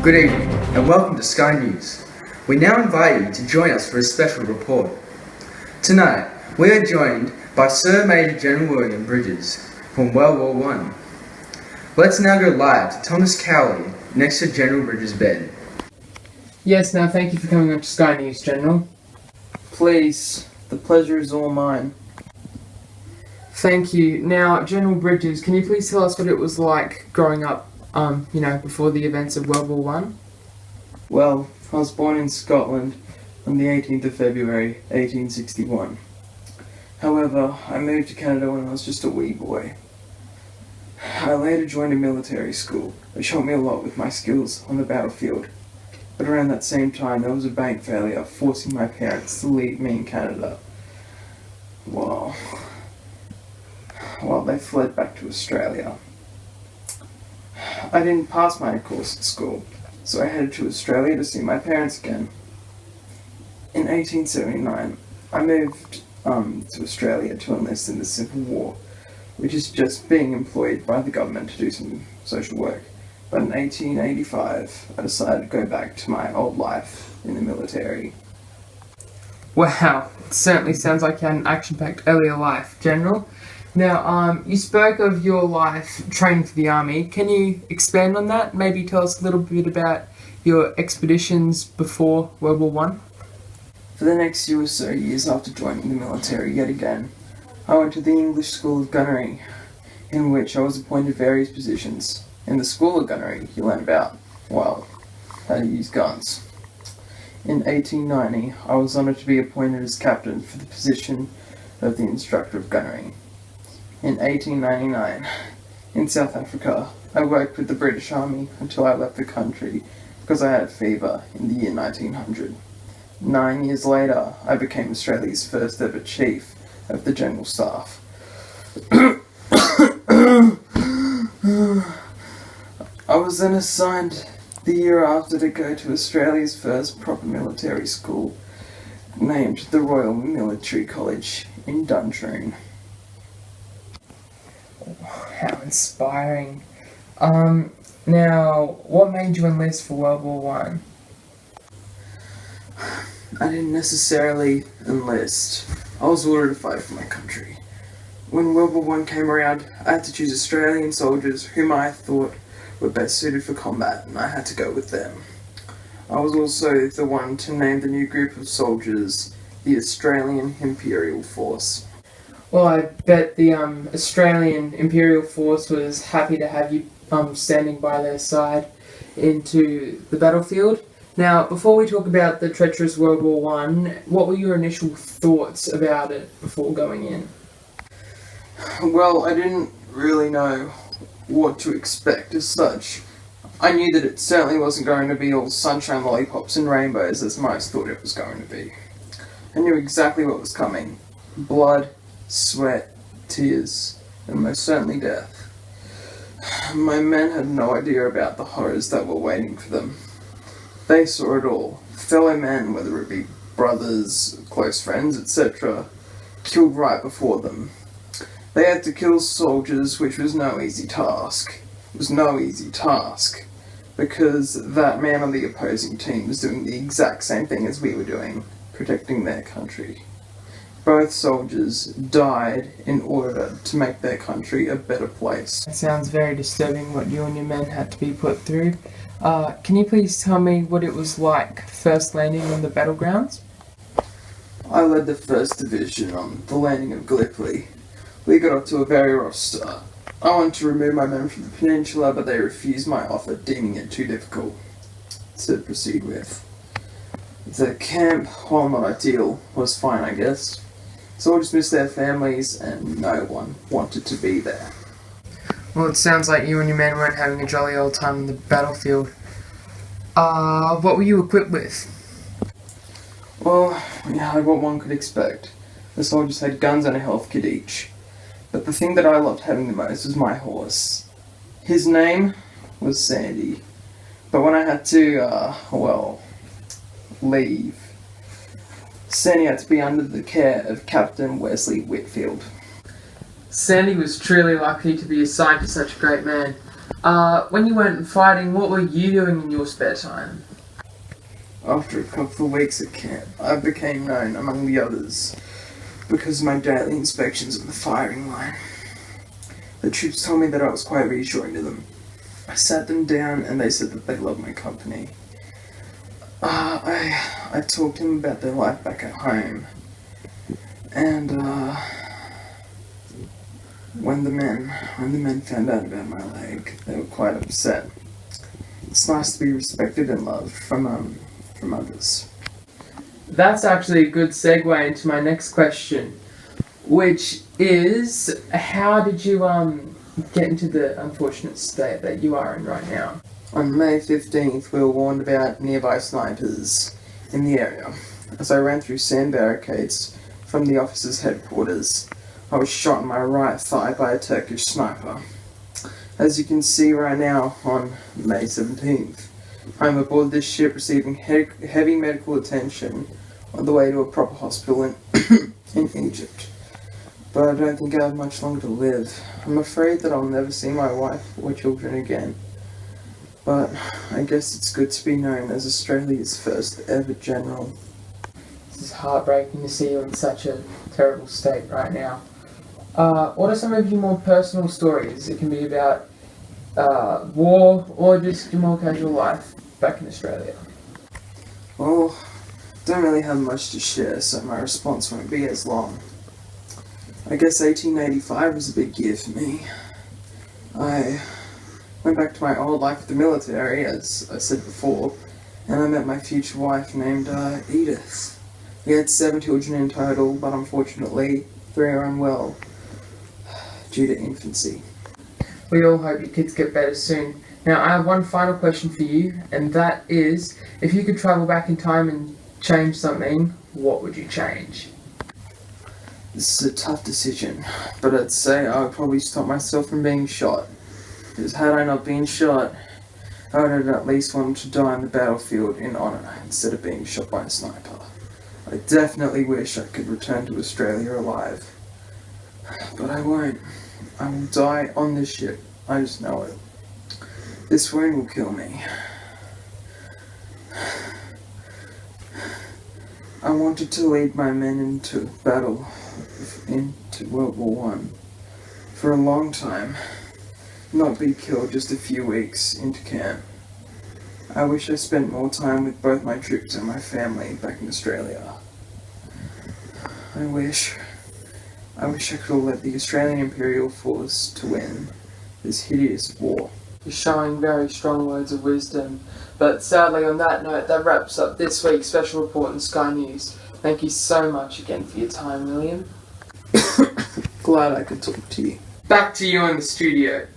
Good evening and welcome to Sky News. We now invite you to join us for a special report. Tonight, we are joined by Sir Major General William Bridges from World War One. Let's now go live to Thomas Cowley next to General Bridges' bed. Yes, now thank you for coming on to Sky News, General. Please, the pleasure is all mine. Thank you. Now, General Bridges, can you please tell us what it was like growing up, before the events of World War One? Well, I was born in Scotland on the 18th of February, 1861. However, I moved to Canada when I was just a wee boy. I later joined a military school, which helped me a lot with my skills on the battlefield. But around that same time, there was a bank failure, forcing my parents to leave me in Canada. Well, they fled back to Australia. I didn't pass my course at school, so I headed to Australia to see my parents again. In 1879, I moved to Australia to enlist in the Civil War, which is just being employed by the government to do some social work. But in 1885, I decided to go back to my old life in the military. Wow, it certainly sounds like you had an action-packed earlier life, General. Now, you spoke of your life training for the army. Can you expand on that? Maybe tell us a little bit about your expeditions before World War One? For the next few or so years after joining the military yet again, I went to the English School of Gunnery, in which I was appointed various positions. In the School of Gunnery, you learn about, well, how to use guns. In 1890, I was honoured to be appointed as captain for the position of the instructor of gunnery. In 1899, in South Africa, I worked with the British Army until I left the country because I had a fever in the year 1900. 9 years later, I became Australia's first ever Chief of the General Staff. I was then assigned the year after to go to Australia's first proper military school, named the Royal Military College in Duntroon. How inspiring. Now, what made you enlist for World War One? I didn't necessarily enlist. I was ordered to fight for my country. When World War One came around, I had to choose Australian soldiers whom I thought were best suited for combat, and I had to go with them. I was also the one to name the new group of soldiers the Australian Imperial Force. Well, I bet the Australian Imperial Force was happy to have you standing by their side into the battlefield. Now, before we talk about the treacherous World War One, what were your initial thoughts about it before going in? Well, I didn't really know what to expect as such. I knew that it certainly wasn't going to be all sunshine, lollipops and rainbows as most thought it was going to be. I knew exactly what was coming. Blood, sweat, tears, and most certainly death. My men had no idea about the horrors that were waiting for them. They saw it all. Fellow men, whether it be brothers, close friends, etc., killed right before them. They had to kill soldiers, which was no easy task. It was no easy task, because that man on the opposing team was doing the exact same thing as we were doing, protecting their country. Both soldiers died in order to make their country a better place. It sounds very disturbing what you and your men had to be put through. Can you please tell me what it was like first landing on the battlegrounds? I led the 1st Division on the landing of Gallipoli. We got off to a very rough start. I wanted to remove my men from the peninsula, but they refused my offer, deeming it too difficult to proceed with. The camp, while not ideal, was fine, I guess. Soldiers missed their families, and no one wanted to be there. Well, it sounds like you and your men weren't having a jolly old time on the battlefield. What were you equipped with? Well, yeah, what one could expect. The soldiers had guns and a health kit each. But the thing that I loved having the most was my horse. His name was Sandy. But when I had to, leave, Sandy had to be under the care of Captain Wesley Whitfield. Sandy was truly lucky to be assigned to such a great man. When you weren't fighting, what were you doing in your spare time? After a couple of weeks at camp, I became known among the others because of my daily inspections of the firing line. The troops told me that I was quite reassuring to them. I sat them down and they said that they loved my company. I talked to them about their life back at home. And when the men found out about my leg, they were quite upset. It's nice to be respected and loved from others. That's actually a good segue into my next question, which is, how did you get into the unfortunate state that you are in right now? On May 15th, we were warned about nearby snipers in the area. As I ran through sand barricades from the officer's headquarters, I was shot in my right thigh by a Turkish sniper. As you can see right now, on May 17th, I'm aboard this ship receiving heavy medical attention on the way to a proper hospital in Egypt. But I don't think I have much longer to live. I'm afraid that I'll never see my wife or children again. But I guess it's good to be known as Australia's first ever general. This is heartbreaking to see you in such a terrible state right now. What are some of your more personal stories? It can be about war or just your more casual life back in Australia. Well, don't really have much to share, so my response won't be as long. I guess 1885 was a big year for me. I went back to my old life with the military, as I said before, and I met my future wife named Edith. We had 7 children in total, but unfortunately 3 are unwell due to infancy. We all hope your kids get better soon. Now, I have one final question for you, and that is, if you could travel back in time and change something, what would you change? This is a tough decision, but I'd say I would probably stop myself from being shot. Because had I not been shot, I would have at least wanted to die on the battlefield in honour instead of being shot by a sniper. I definitely wish I could return to Australia alive. But I won't. I will die on this ship. I just know it. This wound will kill me. I wanted to lead my men into battle, into World War I, for a long time. Not be killed just a few weeks into camp. I wish I spent more time with both my troops and my family back in Australia. I wish I could have led the Australian Imperial Force to win this hideous war. You're showing very strong words of wisdom. But sadly, on that note, that wraps up this week's special report in Sky News. Thank you so much again for your time, William. Glad I could talk to you. Back to you in the studio.